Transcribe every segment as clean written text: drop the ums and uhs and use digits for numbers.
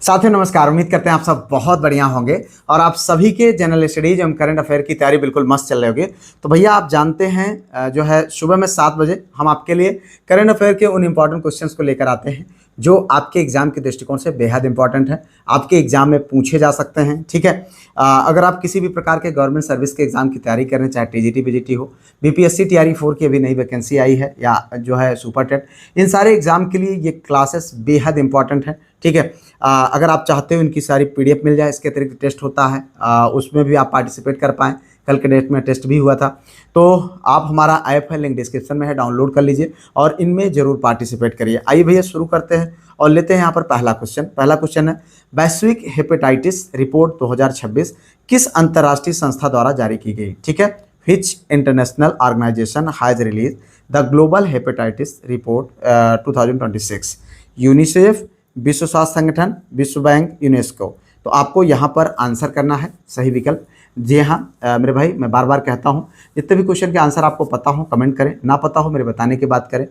साथियों नमस्कार। उम्मीद करते हैं आप सब बहुत बढ़िया होंगे और आप सभी के जनरल स्टडीज एवं करंट अफेयर की तैयारी बिल्कुल मस्त चल रही होगी। तो भैया आप जानते हैं जो है सुबह में 7 बजे हम आपके लिए करंट अफेयर के उन इंपॉर्टेंट क्वेश्चंस को लेकर आते हैं जो आपके एग्जाम के दृष्टिकोण से बेहद इंपॉर्टेंट है, आपके एग्जाम में पूछे जा सकते हैं। ठीक है, अगर आप किसी भी प्रकार के गवर्नमेंट सर्विस के एग्जाम की तैयारी कर रहे हैं, चाहे टीजीटी पीजीटी हो, बीपीएससी टीआरई 4 की अभी नई वैकेंसी आई है या जो है सुपर टेट, इन सारे एग्जाम के लिए ये क्लासेस बेहद इंपॉर्टेंट है। ठीक है, अगर आप चाहते हो इनकी सारी पीडीएफ मिल जाए, इसके अतिरिक्त टेस्ट होता है, उसमें भी आप पार्टिसिपेट कर पाएँ। कल के डेट में टेस्ट भी हुआ था, तो आप हमारा ऐप है, लिंक डिस्क्रिप्शन में है, डाउनलोड कर लीजिए और इनमें जरूर पार्टिसिपेट करिए। आइए भैया शुरू करते हैं और लेते हैं यहाँ पर पहला क्वेश्चन है वैश्विक हेपेटाइटिस रिपोर्ट 2026 किस अंतर्राष्ट्रीय संस्था द्वारा जारी की गई। ठीक है, which international organisation has release the global hepatitis report 2026, UNICEF, विश्व स्वास्थ्य संगठन, विश्व बैंक, यूनेस्को। तो आपको यहाँ पर आंसर करना है सही विकल्प। जी हाँ मेरे भाई, मैं बार बार कहता हूँ जितने भी क्वेश्चन के आंसर आपको पता हो कमेंट करें, ना पता हो मेरे बताने की बात करें,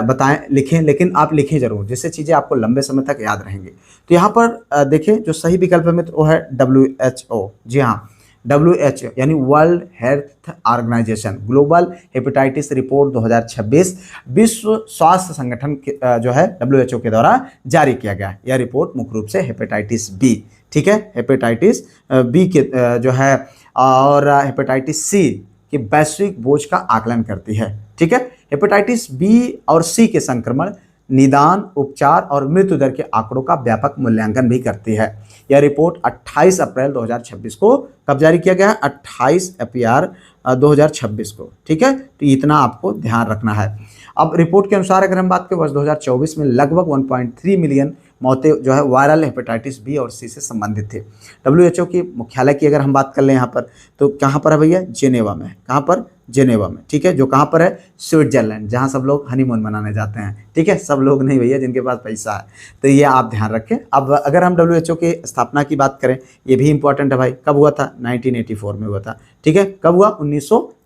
बताएं, लिखें, लेकिन आप लिखें जरूर, जिससे चीज़ें आपको लंबे समय तक याद रहेंगी। तो यहाँ पर देखें जो सही विकल्प है मित्र वो है WHO। जी हाँ, WHO यानी World Health Organisation global hepatitis report 2026 विश्व स्वास्थ्य संगठन जो है WHO के द्वारा जारी किया गया है। यह रिपोर्ट मुख्य रूप से हेपेटाइटिस बी, ठीक है, हेपेटाइटिस बी के जो है और हेपेटाइटिस सी के वैश्विक बोझ का आकलन करती है। ठीक है, हेपेटाइटिस बी और सी के संक्रमण, निदान, उपचार और मृत्यु दर के आंकड़ों का व्यापक मूल्यांकन भी करती है। यह रिपोर्ट 28 अप्रैल 2026 को कब जारी किया गया है? 28 अप्रैल 2026 को। ठीक है, तो इतना आपको ध्यान रखना है। अब रिपोर्ट के अनुसार अगर हम बात करें वर्ष 2024 में लगभग 1.3 मिलियन मौतें जो है वायरल हेपेटाइटिस बी और सी से संबंधित थे। WHO की मुख्यालय की अगर हम बात कर लें यहाँ पर, तो कहाँ पर है भैया? जेनेवा में। कहाँ पर? जेनेवा में। ठीक है, जो कहाँ पर है? स्विट्जरलैंड, जहाँ सब लोग हनीमून मनाने जाते हैं। ठीक है, सब लोग नहीं भैया, जिनके पास पैसा है। तो ये आप ध्यान रखें। अब अगर हम WHO की स्थापना की बात करें, ये भी इंपॉर्टेंट है भाई। कब हुआ था? 1984 में हुआ था। ठीक है, कब हुआ?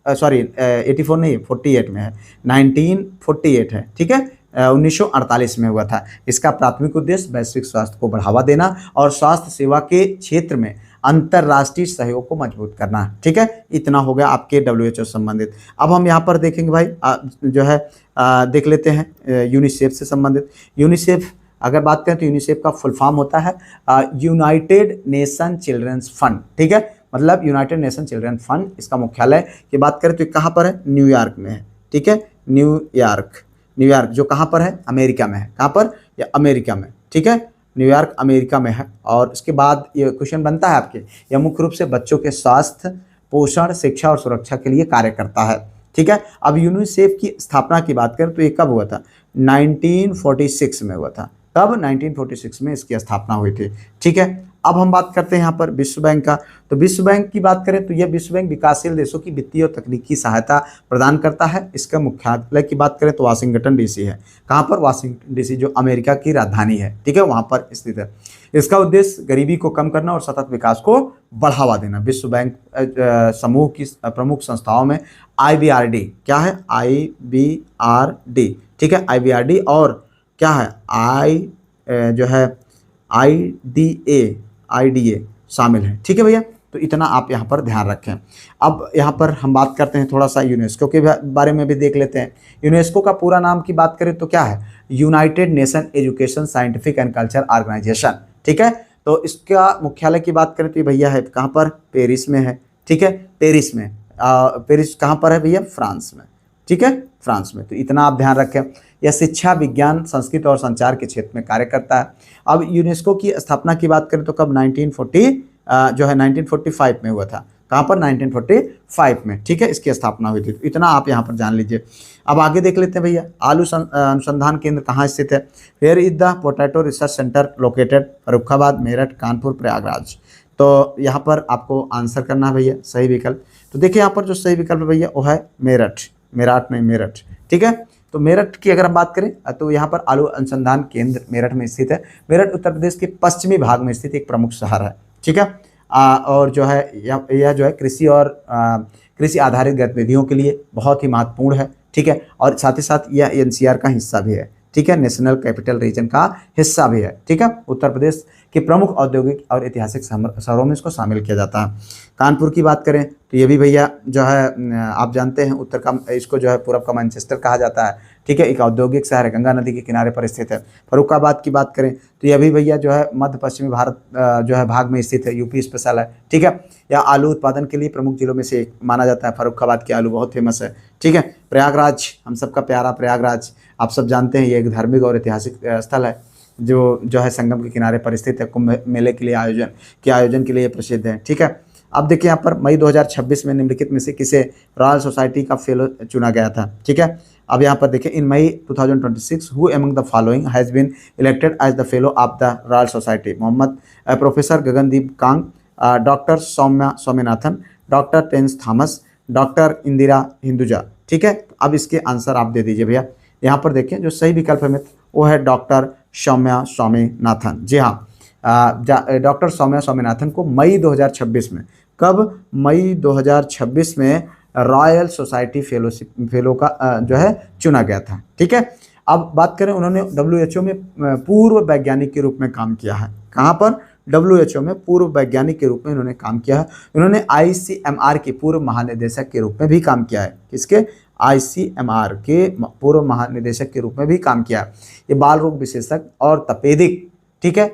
84 नहीं, 48 में है, 1948 है। ठीक है, 1948 में हुआ था। इसका प्राथमिक उद्देश्य वैश्विक स्वास्थ्य को बढ़ावा देना और स्वास्थ्य सेवा के क्षेत्र में अंतर्राष्ट्रीय सहयोग को मजबूत करना। ठीक है, इतना हो गया आपके WHO संबंधित। अब हम यहाँ पर देखेंगे भाई जो है देख लेते हैं यूनिसेफ से संबंधित। यूनिसेफ अगर बात करें तो यूनिसेफ का फुल फॉर्म होता है यूनाइटेड नेशन चिल्ड्रंस फंड। ठीक है, मतलब यूनाइटेड नेशन चिल्ड्रन फंड। इसका मुख्यालय की बात करें तो कहाँ पर है? न्यूयॉर्क में है। ठीक है, न्यूयॉर्क जो कहाँ पर है? अमेरिका में है। कहाँ पर? या अमेरिका में। ठीक है, न्यूयॉर्क अमेरिका में है। और इसके बाद ये क्वेश्चन बनता है आपके, यह मुख्य रूप से बच्चों के स्वास्थ्य, पोषण, शिक्षा और सुरक्षा के लिए कार्य करता है। ठीक है, अब यूनिसेफ की स्थापना की बात करें तो ये कब हुआ था? 1946 में हुआ था। कब? 1946 में इसकी स्थापना हुई थी। ठीक है, अब हम बात करते हैं यहाँ पर विश्व बैंक का। तो विश्व बैंक की बात करें तो यह विश्व बैंक विकासशील देशों की वित्तीय और तकनीकी सहायता प्रदान करता है। इसका मुख्यालय की बात करें तो वाशिंगटन DC है। कहाँ पर? वाशिंगटन DC, जो अमेरिका की राजधानी है। ठीक है, वहाँ पर स्थित है। इसका उद्देश्य गरीबी को कम करना और सतत विकास को बढ़ावा देना। विश्व बैंक समूह की प्रमुख संस्थाओं में IBRD, क्या है? IBRD। ठीक है, IBRD और क्या है? जो है IDA शामिल है। ठीक है भैया, तो इतना आप यहाँ पर ध्यान रखें। अब यहाँ पर हम बात करते हैं थोड़ा सा यूनेस्को के बारे में भी देख लेते हैं। यूनेस्को का पूरा नाम की बात करें तो क्या है? United Nation Education, Scientific and Culture Organisation. ठीक है, तो इसका मुख्यालय की बात करें तो भैया है कहाँ पर? पेरिस में है। ठीक है, पेरिस में। पेरिस कहाँ पर है भैया? फ्रांस में। ठीक है, फ्रांस में। तो इतना आप ध्यान रखें। यह शिक्षा, विज्ञान, संस्कृति और संचार के क्षेत्र में कार्य करता है। अब यूनेस्को की स्थापना की बात करें तो कब? 1945 में हुआ था। कहाँ पर? 1945 में। ठीक है, इसकी स्थापना हुई थी। तो इतना आप यहाँ पर जान लीजिए। अब आगे देख लेते हैं भैया, आलू अनुसंधान केंद्र कहाँ स्थित है? Where is the potato research centre located? Farrukhabad, Meerut, Kanpur, Prayagraj. तो यहाँ पर आपको आंसर करना है भैया सही विकल्प। तो देखिए यहाँ पर जो सही विकल्प है भैया वो है मेरठ। मेरठ। ठीक है, तो मेरठ की अगर हम बात करें तो यहाँ पर आलू अनुसंधान केंद्र मेरठ में स्थित है। मेरठ उत्तर प्रदेश के पश्चिमी भाग में स्थित एक प्रमुख शहर है। ठीक है, और जो है यह जो है कृषि और कृषि आधारित गतिविधियों के लिए बहुत ही महत्वपूर्ण है। ठीक है, और साथ ही साथ यह NCR का हिस्सा भी है। ठीक है, नेशनल कैपिटल रीजन का हिस्सा भी है। ठीक है, उत्तर प्रदेश कि प्रमुख औद्योगिक और ऐतिहासिक शहरों में इसको शामिल किया जाता है। कानपुर की बात करें तो ये भी भैया जो है आप जानते हैं उत्तर का, इसको जो है पूर्व का मैनचेस्टर कहा जाता है। ठीक है, एक औद्योगिक शहर है, गंगा नदी के किनारे पर स्थित है। फर्रुखाबाद की बात करें तो यह भी भैया जो है मध्य पश्चिमी भारत जो है भाग में स्थित है, यूपी स्पेशल है। ठीक है, यह आलू उत्पादन के लिए प्रमुख जिलों में से एक माना जाता है। फर्रुखाबाद के आलू बहुत फेमस है। ठीक है, प्रयागराज, हम सबका प्यारा प्रयागराज, आप सब जानते हैं ये एक धार्मिक और ऐतिहासिक स्थल है जो है संगम के किनारे पर स्थित है। कुंभ मेले के लिए आयोजन के लिए प्रसिद्ध है। ठीक है, अब देखिए यहाँ पर मई 2026 में निम्नलिखित में से किसे रॉयल सोसाइटी का फेलो चुना गया था। ठीक है, अब यहाँ पर देखिए in May 2026 who among the following has been elected as the fellow of the Royal Society. Mohammad professor Gagandeep Kang, doctor Soumya Swaminathan, doctor Tessy Thomas, doctor Indira Hinduja. ठीक है, अब इसके आंसर आप दे दीजिए भैया। यहाँ पर देखिए जो सही विकल्प है मित्र वो है डॉक्टर सौम्या स्वामीनाथन। जी हाँ, डॉक्टर सौम्या स्वामीनाथन को मई 2026 में, कब, मई 2026 में रॉयल सोसाइटी फेलो का जो है चुना गया था। ठीक है, अब बात करें उन्होंने WHO में पूर्व वैज्ञानिक के रूप में काम किया है। कहाँ पर, WHO में पूर्व वैज्ञानिक के रूप में इन्होंने काम किया है। इन्होंने ICMR के पूर्व महानिदेशक के रूप में भी काम किया है। किसके, ICMR के पूर्व महानिदेशक के रूप में भी काम किया है। ये बाल रोग विशेषज्ञ और तपेदिक, ठीक है,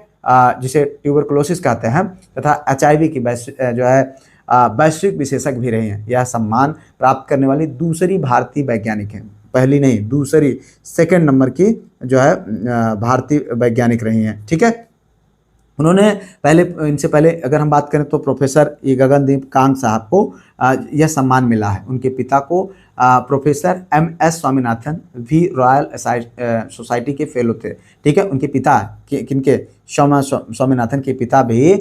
जिसे ट्यूबरकुलोसिस कहते हैं, तथा HIV की जो है वैश्विक विशेषज्ञ भी रहे हैं। यह सम्मान प्राप्त करने वाली दूसरी भारतीय वैज्ञानिक हैं, पहली नहीं दूसरी, सेकंड नंबर की जो है भारतीय वैज्ञानिक रही हैं। ठीक है, उन्होंने इनसे पहले अगर हम बात करें तो प्रोफेसर गगनदीप कांग साहब को यह सम्मान मिला है। उनके पिता को प्रोफेसर MS स्वामीनाथन भी रॉयल सोसाइटी के फेलो थे। ठीक है, उनके पिता किनके, स्वामीनाथन के पिता भी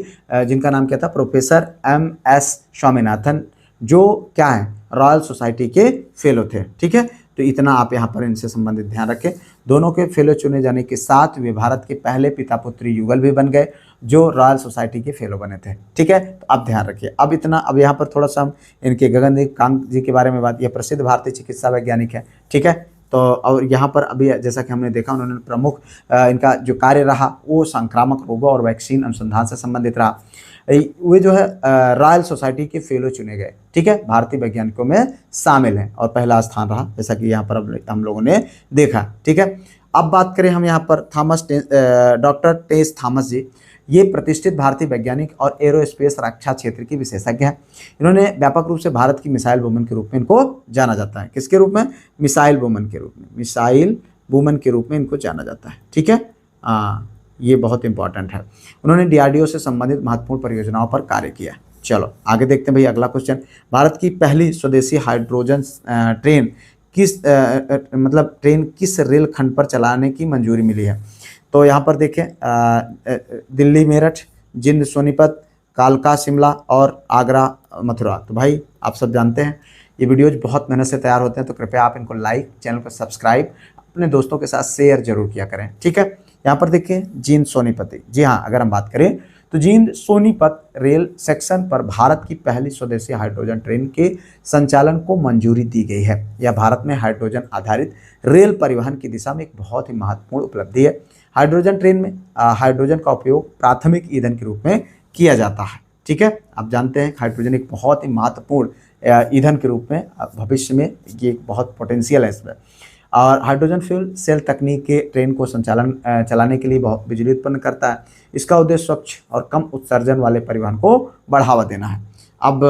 जिनका नाम क्या था, प्रोफेसर MS स्वामीनाथन, जो क्या है, रॉयल सोसाइटी के फेलो थे। ठीक है, तो इतना आप यहाँ पर इनसे संबंधित ध्यान रखें। दोनों के फेलो चुने जाने के साथ वे भारत के पहले पिता पुत्री युगल भी बन गए जो रॉयल सोसाइटी के फेलो बने थे। ठीक है, तो आप ध्यान रखिए। अब इतना, अब यहाँ पर थोड़ा सा हम इनके गगनदीप कांग जी के बारे में बात, यह प्रसिद्ध भारतीय चिकित्सा वैज्ञानिक है। ठीक है, तो और यहाँ पर अभी जैसा कि हमने देखा उन्होंने प्रमुख इनका जो कार्य रहा वो संक्रामक रोगों और वैक्सीन अनुसंधान से संबंधित रहा। वे जो है रॉयल सोसाइटी के फेलो चुने गए। ठीक है, भारतीय वैज्ञानिकों में शामिल हैं और पहला स्थान रहा, जैसा कि यहाँ पर हम लोगों ने देखा। ठीक है, अब बात करें हम यहाँ पर डॉक्टर टेस थॉमस जी, ये प्रतिष्ठित भारतीय वैज्ञानिक और एरोस्पेस रक्षा क्षेत्र की विशेषज्ञ हैं। इन्होंने व्यापक रूप से भारत की मिसाइल वुमन के रूप में इनको जाना जाता है। किसके रूप में, मिसाइल वुमन के रूप में, मिसाइल वुमन के रूप में इनको जाना जाता है। ठीक है, ये बहुत इंपॉर्टेंट है। उन्होंने DRDO से संबंधित महत्वपूर्ण परियोजनाओं पर कार्य किया। चलो आगे देखते हैं भैया अगला क्वेश्चन। भारत की पहली स्वदेशी हाइड्रोजन ट्रेन किस रेल खंड पर चलाने की मंजूरी मिली है। तो यहाँ पर देखें दिल्ली मेरठ, जिंद सोनीपत, कालका शिमला और आगरा मथुरा। तो भाई आप सब जानते हैं ये वीडियोज बहुत मेहनत से तैयार होते हैं, तो कृपया आप इनको लाइक, चैनल को सब्सक्राइब, अपने दोस्तों के साथ शेयर जरूर किया करें। ठीक है, यहाँ पर देखिए जींद सोनीपत। जी हाँ, अगर हम बात करें तो जींद सोनीपत रेल सेक्शन पर भारत की पहली स्वदेशी हाइड्रोजन ट्रेन के संचालन को मंजूरी दी गई है। यह भारत में हाइड्रोजन आधारित रेल परिवहन की दिशा में एक बहुत ही महत्वपूर्ण उपलब्धि है। हाइड्रोजन ट्रेन में हाइड्रोजन का उपयोग प्राथमिक ईंधन के रूप में किया जाता है। ठीक है, आप जानते हैं हाइड्रोजन एक बहुत ही महत्वपूर्ण ईंधन के रूप में भविष्य में ये बहुत पोटेंशियल है इसमें। और हाइड्रोजन फ्यूल सेल तकनीक के ट्रेन को चलाने के लिए बहुत बिजली उत्पन्न करता है। इसका उद्देश्य स्वच्छ और कम उत्सर्जन वाले परिवहन को बढ़ावा देना है। अब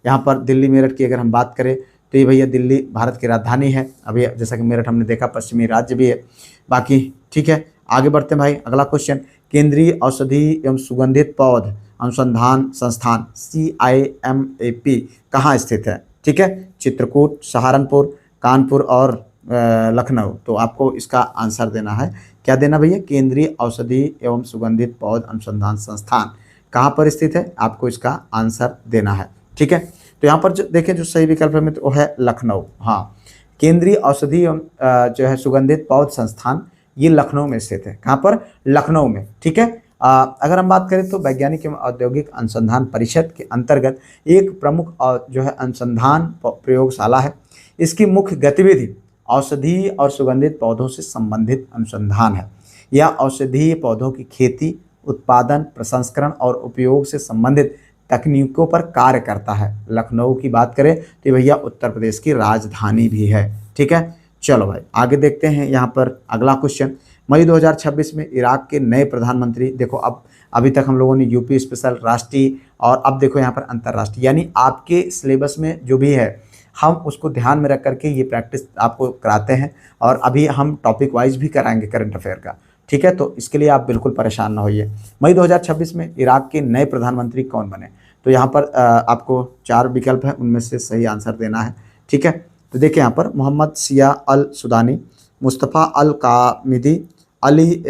यहाँ पर दिल्ली मेरठ की अगर हम बात करें तो ये भैया दिल्ली भारत की राजधानी है। अभी जैसा कि मेरठ हमने देखा पश्चिमी राज्य भी है बाकी। ठीक है, आगे बढ़ते हैं भाई अगला क्वेश्चन। केंद्रीय औषधि एवं सुगंधित पौध अनुसंधान संस्थान CIMAP कहाँ स्थित है। ठीक है, चित्रकूट, सहारनपुर, कानपुर और लखनऊ। तो आपको इसका आंसर देना है। क्या देना भैया, केंद्रीय औषधि एवं सुगंधित पौध अनुसंधान संस्थान कहाँ पर स्थित है, आपको इसका आंसर देना है। ठीक है, तो यहाँ पर जो देखें जो सही विकल्प है वो है लखनऊ। हाँ, केंद्रीय औषधि एवं जो है सुगंधित पौध संस्थान ये लखनऊ में स्थित है। कहाँ पर, लखनऊ में। ठीक है, अगर हम बात करें तो वैज्ञानिक एवं औद्योगिक अनुसंधान परिषद के अंतर्गत एक प्रमुख जो है अनुसंधान प्रयोगशाला है। इसकी मुख्य गतिविधि औषधीय और सुगंधित पौधों से संबंधित अनुसंधान है। यह औषधीय पौधों की खेती, उत्पादन, प्रसंस्करण और उपयोग से संबंधित तकनीकों पर कार्य करता है। लखनऊ की बात करें तो ये भैया उत्तर प्रदेश की राजधानी भी है। ठीक है, चलो भाई आगे देखते हैं। यहाँ पर अगला क्वेश्चन, मई 2026 में इराक के नए प्रधानमंत्री, देखो अब अभी तक हम लोगों ने यूपी स्पेशल, राष्ट्रीय और अब देखो यहाँ पर अंतर्राष्ट्रीय, यानी आपके सिलेबस में जो भी है हम उसको ध्यान में रख करके ये प्रैक्टिस आपको कराते हैं और अभी हम टॉपिक वाइज भी कराएंगे करंट अफेयर का। ठीक है, तो इसके लिए आप बिल्कुल परेशान ना होइए। मई 2026 में इराक के नए प्रधानमंत्री कौन बने? तो यहाँ पर आपको 4 विकल्प हैं, उनमें से सही आंसर देना है। ठीक है, तो देखिए यहाँ पर मोहम्मद सिया अल सुदानी, मुस्तफ़ा अल कामिदी, अली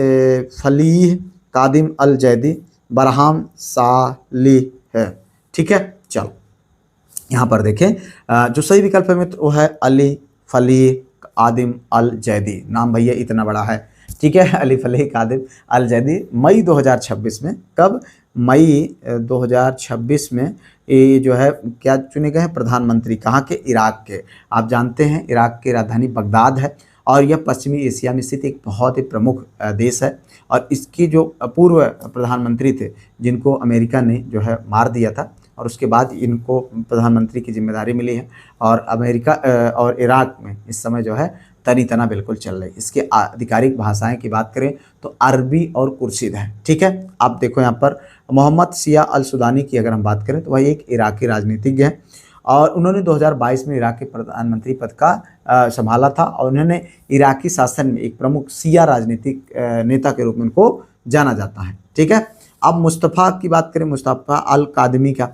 फलीह कादिम अल जैदी, बरहाम सालिह है। ठीक है, चलो यहाँ पर देखें जो सही विकल्प है मित्र वो है अली फलीह कादिम अल जैदी। नाम भैया इतना बड़ा है। ठीक है, अली फलीह कादिम अल जैदी मई 2026 में, कब? मई 2026 में ये जो है क्या चुने गए हैं? प्रधानमंत्री। कहाँ के? इराक के। आप जानते हैं इराक की राजधानी बगदाद है और यह पश्चिमी एशिया में स्थित एक बहुत ही प्रमुख देश है और इसकी जो पूर्व प्रधानमंत्री थे जिनको अमेरिका ने जो है मार दिया था और उसके बाद इनको प्रधानमंत्री की जिम्मेदारी मिली है और अमेरिका और इराक में इस समय जो है तनी तना बिल्कुल चल रही। इसके आधिकारिक भाषाएं की बात करें तो अरबी और कुर्शिद है। ठीक है, आप देखो यहाँ पर मोहम्मद सिया अल सुदानी की अगर हम बात करें तो वह एक इराकी राजनीतिज्ञ हैं और उन्होंने 2022 में इराक के प्रधानमंत्री पद का संभाला था और उन्होंने इराकी शासन में एक प्रमुख सिया राजनीतिक नेता के रूप में उनको जाना जाता है। ठीक है, अब मुस्तफ़ा की बात करें, मुस्तफ़ा अल कादमी का,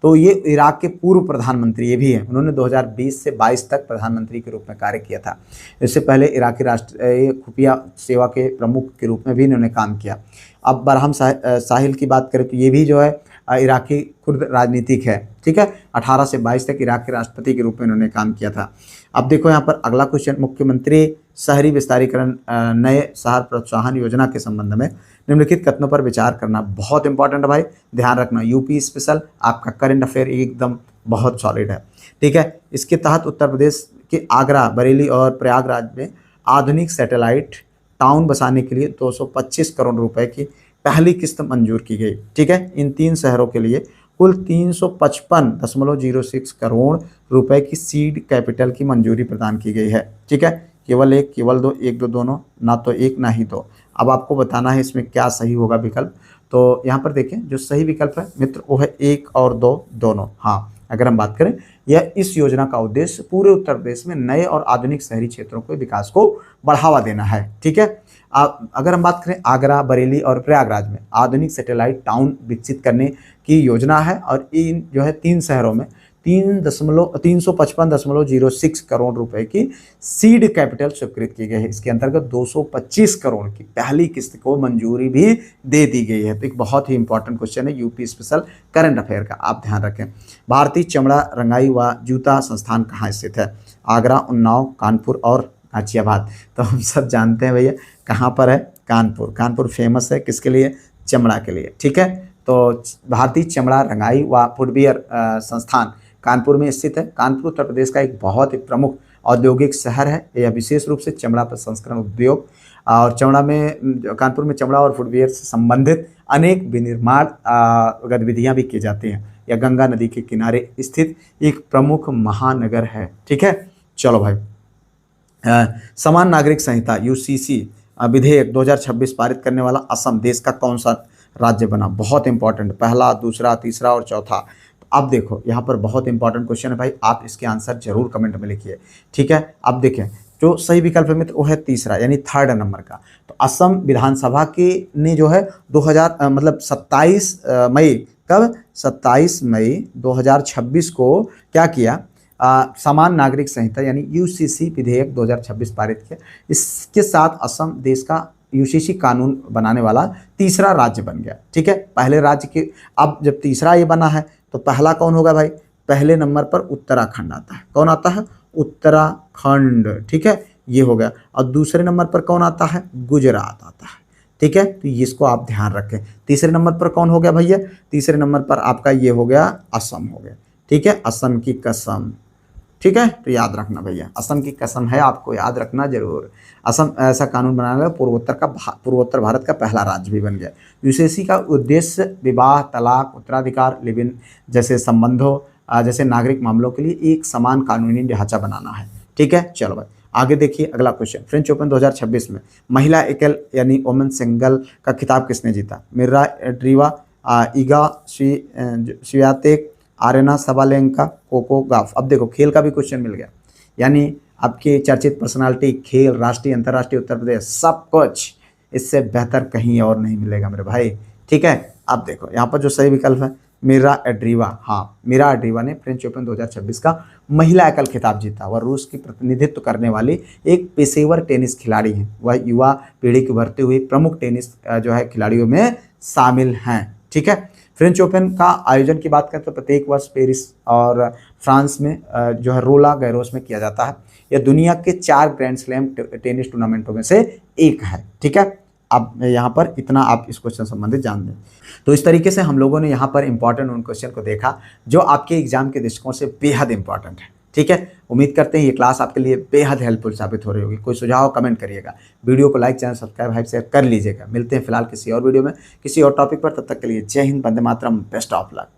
तो ये इराक के पूर्व प्रधानमंत्री ये भी हैं। उन्होंने 2020 से 22 तक प्रधानमंत्री के रूप में कार्य किया था। इससे पहले इराकी राष्ट्रीय खुफिया सेवा के प्रमुख के रूप में भी इन्होंने काम किया। अब बरहम साहिल की बात करें तो ये भी जो है इराकी खुर्द राजनीतिक है। ठीक है, 18 से 22 तक इराक के राष्ट्रपति के रूप में उन्होंने काम किया था। अब देखो यहाँ पर अगला क्वेश्चन, मुख्यमंत्री शहरी विस्तारीकरण नए शहर प्रोत्साहन योजना के संबंध में निम्नलिखित कथनों पर विचार करना। बहुत इंपॉर्टेंट है भाई, ध्यान रखना। यूपी स्पेशल आपका करंट अफेयर एकदम बहुत सॉलिड है। ठीक है, इसके तहत उत्तर प्रदेश के आगरा, बरेली और प्रयागराज में आधुनिक सैटेलाइट टाउन बसाने के लिए 225 करोड़ रुपए की पहली किस्त मंजूर की गई। ठीक है, इन 3 शहरों के लिए कुल 355.06 करोड़ रुपए की सीड कैपिटल की मंजूरी प्रदान की गई है। ठीक है, केवल एक, केवल दो, एक दो दोनों, ना तो एक ना ही दो। अब आपको बताना है इसमें क्या सही होगा विकल्प। तो यहाँ पर देखें जो सही विकल्प है मित्र वो है 1 और 2 दोनों। हाँ, अगर हम बात करें यह इस योजना का उद्देश्य पूरे उत्तर प्रदेश में नए और आधुनिक शहरी क्षेत्रों के विकास को बढ़ावा देना है। ठीक है, अगर हम बात करें आगरा, बरेली और प्रयागराज में आधुनिक सैटेलाइट टाउन विकसित करने की योजना है और इन जो है 3 शहरों में 355.06 करोड़ रुपए की सीड कैपिटल स्वीकृत की गई है। इसके अंतर्गत 225 करोड़ की पहली किस्त को मंजूरी भी दे दी गई है। तो एक बहुत ही इंपॉर्टेंट क्वेश्चन है यूपी स्पेशल करंट अफेयर का, आप ध्यान रखें। भारतीय चमड़ा, रंगाई व जूता संस्थान कहाँ स्थित है? आगरा, उन्नाव, कानपुर और गाजियाबाद। तो हम सब जानते हैं भैया कहाँ पर है, कानपुर। कानपुर फेमस है किसके लिए? चमड़ा के लिए। ठीक है, तो भारतीय चमड़ा, रंगाई व फुटवियर संस्थान कानपुर में स्थित है। कानपुर उत्तर प्रदेश का एक बहुत ही प्रमुख औद्योगिक शहर है। यह विशेष रूप से चमड़ा प्रसंस्करण उद्योग और कानपुर में चमड़ा और फुटवियर से संबंधित अनेक विनिर्माण गतिविधियां भी की जाती हैं। यह गंगा नदी के किनारे स्थित एक प्रमुख महानगर है। ठीक है, चलो भाई समान नागरिक संहिता यूसीसी विधेयक 2026 पारित करने वाला असम देश का कौन सा राज्य बना? बहुत इंपॉर्टेंट, पहला, दूसरा, तीसरा और चौथा। अब देखो यहाँ पर बहुत इंपॉर्टेंट क्वेश्चन है भाई, आप इसके आंसर जरूर कमेंट में लिखिए। ठीक है, अब देखें जो सही विकल्प है मित्र वो है तीसरा यानी 3rd नंबर का। तो असम विधानसभा की ने जो है 27 मई, कब? 27 मई 2026 को क्या किया? समान नागरिक संहिता यानी यूसीसी विधेयक 2026 पारित किया। इसके साथ असम देश का यूसीसी कानून बनाने वाला तीसरा राज्य बन गया। ठीक है, पहले राज्य के अब जब तीसरा ये बना है तो पहला कौन होगा भाई? पहले नंबर पर उत्तराखंड आता है। कौन आता है? उत्तराखंड। ठीक है, ये हो गया। और दूसरे नंबर पर कौन आता है? गुजरात आता है। ठीक है, तो इसको आप ध्यान रखें। तीसरे नंबर पर कौन हो गया भैया? तीसरे नंबर पर आपका ये हो गया असम हो गया। ठीक है, असम की कसम। ठीक है, तो याद रखना भैया, असम की कसम है, आपको याद रखना जरूर। असम ऐसा कानून बनाने वाला पूर्वोत्तर भारत का पहला राज्य भी बन गया। यूसीसी का उद्देश्य विवाह, तलाक, उत्तराधिकार, लिव इन जैसे संबंधों जैसे नागरिक मामलों के लिए एक समान कानूनी ढांचा बनाना है। ठीक है, चलो भाई आगे देखिए अगला क्वेश्चन। फ्रेंच ओपन 2026 में महिला एकल यानी वोमेन सिंगल का खिताब किसने जीता? Mirra Andreeva, Iga Swiatek, Aryna Sabalenka, Coco Gauff. अब देखो खेल का भी क्वेश्चन मिल गया, यानी आपकी चर्चित पर्सनालिटी, खेल, राष्ट्रीय अंतर्राष्ट्रीय, उत्तर प्रदेश, सब कुछ इससे बेहतर कहीं और नहीं मिलेगा मेरे भाई। ठीक है, अब देखो यहाँ पर जो सही विकल्प है मीरा एड्रीवा। हाँ, मीरा एड्रीवा ने फ्रेंच ओपन 2026 का महिला एकल खिताब जीता। वह रूस की प्रतिनिधित्व करने वाली एक पेशेवर टेनिस खिलाड़ी हैं। वह युवा पीढ़ी की उभरते हुए प्रमुख टेनिस जो है खिलाड़ियों में शामिल हैं। ठीक है, फ्रेंच ओपन का आयोजन की बात करें तो प्रत्येक वर्ष पेरिस और फ्रांस में जो है रोला गैरोस में किया जाता है। यह दुनिया के 4 ग्रैंड स्लैम टेनिस टूर्नामेंटों में से एक है। ठीक है, अब यहाँ पर इतना आप इस क्वेश्चन संबंधित जान लें। तो इस तरीके से हम लोगों ने यहाँ पर इंपॉर्टेंट उन क्वेश्चन को देखा जो आपके एग्जाम के दृष्टिकोण से बेहद इंपॉर्टेंट है। ठीक है, उम्मीद करते हैं ये क्लास आपके लिए बेहद हेल्पफुल साबित हो रही होगी। कोई सुझाव कमेंट करिएगा, वीडियो को like, channel subscribe, hype share कर लीजिएगा। मिलते हैं फिलहाल किसी और वीडियो में किसी और टॉपिक पर, तब तक के लिए जय Hind, Vande Mataram, best of luck.